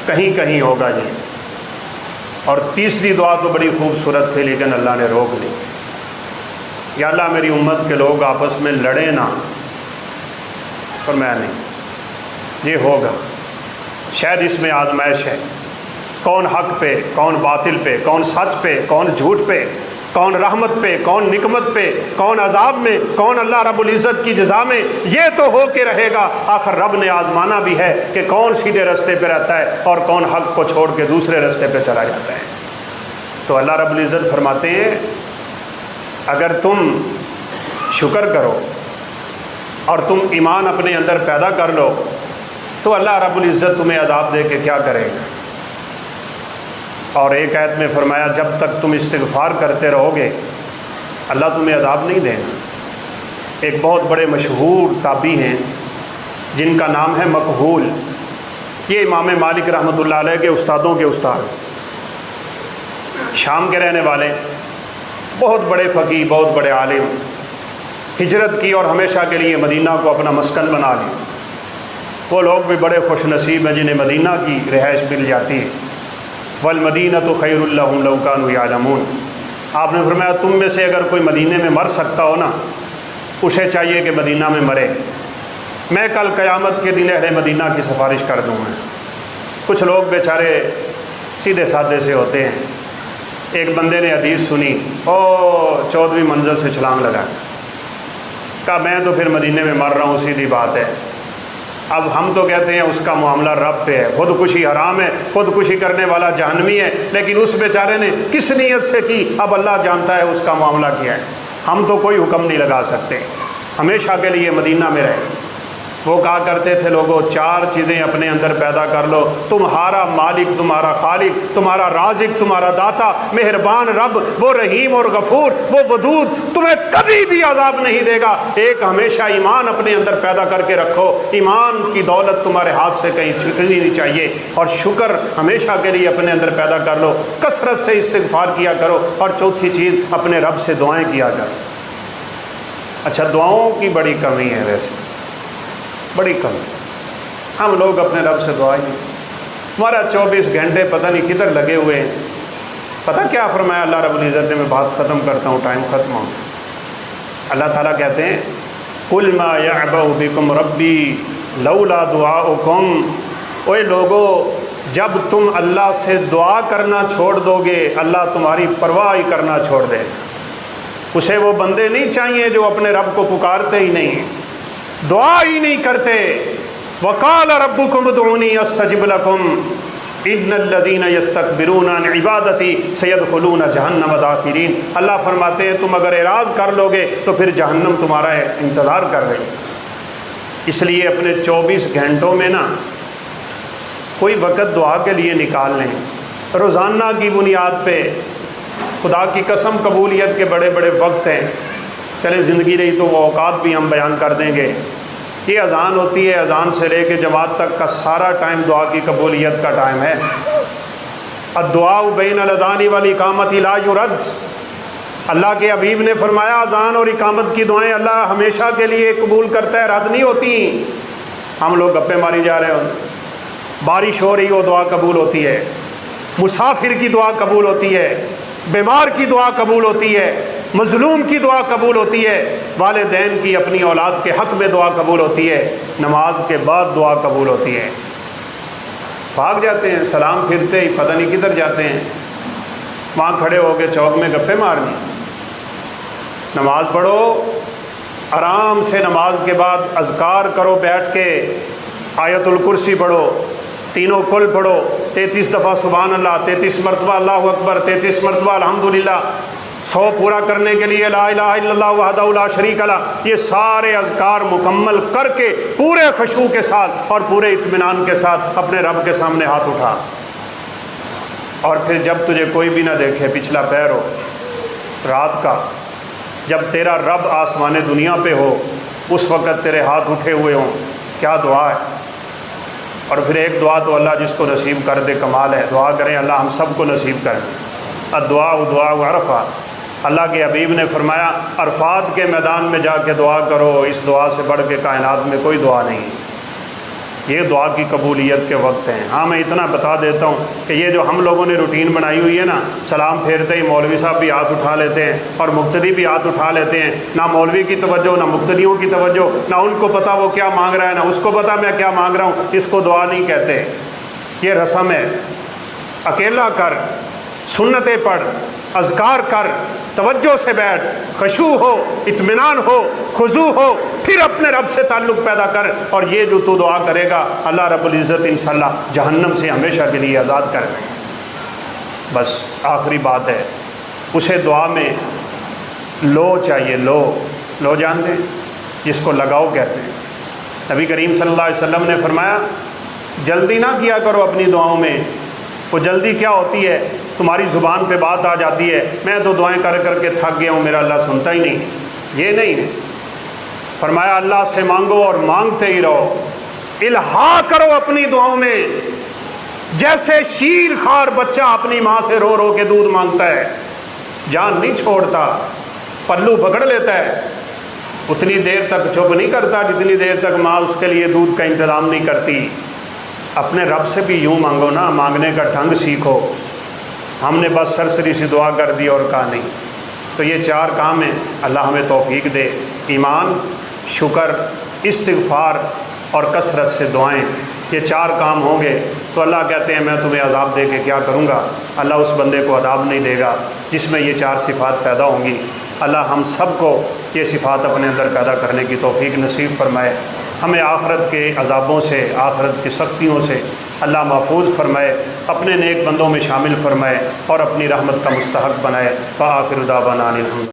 کہیں کہیں ہوگا یہ۔ اور تیسری دعا تو بڑی خوبصورت تھی لیکن اللہ نے روک لی، یا اللہ میری امت کے لوگ آپس میں لڑیں نہ۔ فرمایا نہیں، یہ ہوگا، شاید اس میں آزمائش ہے، کون حق پہ، کون باطل پہ، کون سچ پہ، کون جھوٹ پہ، کون رحمت پہ، کون نکمت پہ، کون عذاب میں، کون اللہ رب العزت کی جزا میں، یہ تو ہو کے رہے گا۔ آخر رب نے آزمانا بھی ہے کہ کون سیدھے راستے پہ رہتا ہے اور کون حق کو چھوڑ کے دوسرے راستے پہ چلا جاتا ہے۔ تو اللہ رب العزت فرماتے ہیں اگر تم شکر کرو اور تم ایمان اپنے اندر پیدا کر لو تو اللہ رب العزت تمہیں عذاب دے کے کیا کرے گا۔ اور ایک آیت میں فرمایا جب تک تم استغفار کرتے رہو گے اللہ تمہیں عذاب نہیں دے گا۔ ایک بہت بڑے مشہور تابعی ہیں جن کا نام ہے مکحول، یہ امام مالک رحمۃ اللہ علیہ کے استادوں کے استاد، شام کے رہنے والے، بہت بڑے فقیہ، بہت بڑے عالم، ہجرت کی اور ہمیشہ کے لیے مدینہ کو اپنا مسکن بنا لی۔ وہ لوگ بھی بڑے خوش نصیب ہیں جنہیں مدینہ کی رہائش مل جاتی ہے۔ والمدینۃ خیر لہم لو کانوا یعلمون۔ آپ نے فرمایا تم میں سے اگر کوئی مدینے میں مر سکتا ہو نا، اسے چاہیے کہ مدینہ میں مرے۔ میں کل قیامت کے دن اہل مدینہ کی سفارش کر دوں گا۔ کچھ لوگ بیچارے سیدھے سادے سے ہوتے ہیں۔ ایک بندے نے حدیث سنی، 14ویں منزل سے چھلانگ لگا، کہا میں تو پھر مدینے میں مر رہا ہوں، سیدھی بات ہے۔ اب ہم تو کہتے ہیں اس کا معاملہ رب پہ ہے، خودکشی حرام ہے، خودکشی کرنے والا جہنمی ہے، لیکن اس بیچارے نے کس نیت سے کی اب اللہ جانتا ہے اس کا معاملہ کیا ہے۔ ہم تو کوئی حکم نہیں لگا سکتے، ہمیشہ کے لیے مدینہ میں رہے۔ وہ کہا کرتے تھے لوگوں 4 چیزیں اپنے اندر پیدا کر لو، تمہارا مالک، تمہارا خالق، تمہارا رازق، تمہارا داتا، مہربان رب، وہ رحیم اور غفور، وہ ودود، تمہیں کبھی بھی عذاب نہیں دے گا۔ ایک ہمیشہ ایمان اپنے اندر پیدا کر کے رکھو، ایمان کی دولت تمہارے ہاتھ سے کہیں چھلکنی نہیں چاہیے، اور شکر ہمیشہ کے لیے اپنے اندر پیدا کر لو، کثرت سے استغفار کیا کرو، اور چوتھی چیز اپنے رب سے دعائیں کیا کرو۔ اچھا دعاؤں کی بڑی کمی ہے، ویسے بڑی کمی، ہم لوگ اپنے رب سے دعا ہی، ہمارا 24 گھنٹے پتہ نہیں کدھر لگے ہوئے ہیں۔ پتہ کیا فرمایا اللہ رب العزت نے، میں بات ختم کرتا ہوں، ٹائم ختم ہو۔ اللہ تعالیٰ کہتے ہیں قُلْ مَا يَعْبَأُ بِكُمْ رَبِّي لَوْلَا دُعَاؤُكُمْ۔ اوے لوگو جب تم اللہ سے دعا کرنا چھوڑ دو گے اللہ تمہاری پرواہ ہی کرنا چھوڑ دے گا۔ اسے وہ بندے نہیں چاہیے جو اپنے رب کو پکارتے ہی نہیں ہیں، دعا ہی نہیں کرتے۔ وَقَالَ رَبُّكُمُ ادْعُونِي أَسْتَجِبْ لَكُمْ إِنَّ الَّذِينَ يَسْتَكْبِرُونَ عَنْ عِبَادَتِي سَيَدْخُلُونَ جَهَنَّمَ دَاخِرِينَ۔ اللہ فرماتے ہیں تم اگر اعراض کر لو گے تو پھر جہنم تمہارا انتظار کر رہی۔ اس لیے اپنے 24 گھنٹوں میں نا کوئی وقت دعا کے لیے نکال لیں، روزانہ کی بنیاد پہ۔ خدا کی قسم قبولیت کے بڑے بڑے وقت ہیں، چلے زندگی رہی تو وہ اوقات بھی ہم بیان کر دیں گے۔ یہ اذان ہوتی ہے، اذان سے لے کے جماعت تک کا سارا ٹائم دعا کی قبولیت کا ٹائم ہے۔ الدعاء بین الاذان والاقامۃ لا یرد، اللہ کے حبیب نے فرمایا اذان اور اقامت کی دعائیں اللہ ہمیشہ کے لیے قبول کرتا ہے، رد نہیں ہوتی۔ ہم لوگ گپے ماری جا رہے ہوں، بارش ہو رہی ہو دعا قبول ہوتی ہے، مسافر کی دعا قبول ہوتی ہے، بیمار کی دعا قبول ہوتی ہے، مظلوم کی دعا قبول ہوتی ہے، والدین کی اپنی اولاد کے حق میں دعا قبول ہوتی ہے، نماز کے بعد دعا قبول ہوتی ہے۔ بھاگ جاتے ہیں، سلام پھرتے ہی پتہ نہیں کدھر جاتے ہیں، وہاں کھڑے ہو کے چوک میں گپے مارنی۔ نماز پڑھو، آرام سے نماز کے بعد اذکار کرو، بیٹھ کے آیت الکرسی پڑھو، تینوں کل پڑھو، 33 دفعہ سبحان اللہ، 33 مرتبہ اللہ اکبر، 33 مرتبہ الحمدللہ، 100 پورا کرنے کے لیے لا الہ الا اللہ وحدہ لا شریک لہ۔ یہ سارے اذکار مکمل کر کے پورے خشوع کے ساتھ اور پورے اطمینان کے ساتھ اپنے رب کے سامنے ہاتھ اٹھا، اور پھر جب تجھے کوئی بھی نہ دیکھے، پچھلا پیر ہو رات کا، جب تیرا رب آسمان دنیا پہ ہو، اس وقت تیرے ہاتھ اٹھے ہوئے ہوں، کیا دعا ہے۔ اور پھر ایک دعا تو اللہ جس کو نصیب کر دے کمال ہے، دعا کریں اللہ ہم سب کو نصیب کرے۔ الدعاء دعاء عرفہ، اللہ کے حبیب نے فرمایا عرفات کے میدان میں جا کے دعا کرو، اس دعا سے بڑھ کے کائنات میں کوئی دعا نہیں۔ یہ دعا کی قبولیت کے وقت ہیں۔ ہاں میں اتنا بتا دیتا ہوں کہ یہ جو ہم لوگوں نے روٹین بنائی ہوئی ہے نا، سلام پھیرتے ہی مولوی صاحب بھی ہاتھ اٹھا لیتے ہیں اور مقتدی بھی ہاتھ اٹھا لیتے ہیں، نہ مولوی کی توجہ نہ مقتدیوں کی توجہ، نہ ان کو پتہ وہ کیا مانگ رہا ہے نہ اس کو پتہ میں کیا مانگ رہا ہوں، اس کو دعا نہیں کہتے، یہ رسم ہے۔ اکیلا کر، سنتیں پڑھ، اذکار کر، توجہ سے بیٹھ، خشوع ہو، اطمینان ہو، خضوع ہو، پھر اپنے رب سے تعلق پیدا کر، اور یہ جو تو دعا کرے گا اللہ رب العزت انشاءاللہ جہنم سے ہمیشہ کے لیے آزاد کر دے۔ بس آخری بات ہے، اسے دعا میں لو چاہیے، لو جانتے ہیں جس کو لگاؤ کہتے ہیں۔ نبی کریم صلی اللہ علیہ وسلم نے فرمایا جلدی نہ کیا کرو اپنی دعاؤں میں۔ وہ جلدی کیا ہوتی ہے، تمہاری زبان پہ بات آ جاتی ہے، میں تو دعائیں کر کر کے تھک گیا ہوں، میرا اللہ سنتا ہی نہیں، یہ نہیں ہے۔ فرمایا اللہ سے مانگو اور مانگتے ہی رہو، الہا کرو اپنی دعاؤں میں، جیسے شیر خوار بچہ اپنی ماں سے رو رو کے دودھ مانگتا ہے، جان نہیں چھوڑتا، پلو پکڑ لیتا ہے، اتنی دیر تک چپ نہیں کرتا جتنی دیر تک ماں اس کے لیے دودھ کا انتظام نہیں کرتی۔ اپنے رب سے بھی یوں مانگو نا، مانگنے کا ڈھنگ سیکھو۔ ہم نے بس سرسری سی دعا کر دی اور کہا نہیں۔ تو یہ 4 کام ہیں، اللہ ہمیں توفیق دے۔ ایمان، شکر، استغفار اور کثرت سے دعائیں، یہ 4 کام ہوں گے تو اللہ کہتے ہیں میں تمہیں عذاب دے کے کیا کروں گا۔ اللہ اس بندے کو عذاب نہیں دے گا جس میں یہ 4 صفات پیدا ہوں گی۔ اللہ ہم سب کو یہ صفات اپنے اندر پیدا کرنے کی توفیق نصیب فرمائے، ہمیں آخرت کے عذابوں سے، آخرت کی سختیوں سے اللہ محفوظ فرمائے، اپنے نیک بندوں میں شامل فرمائے اور اپنی رحمت کا مستحق بنائے۔ وآخر دعوانا الحمد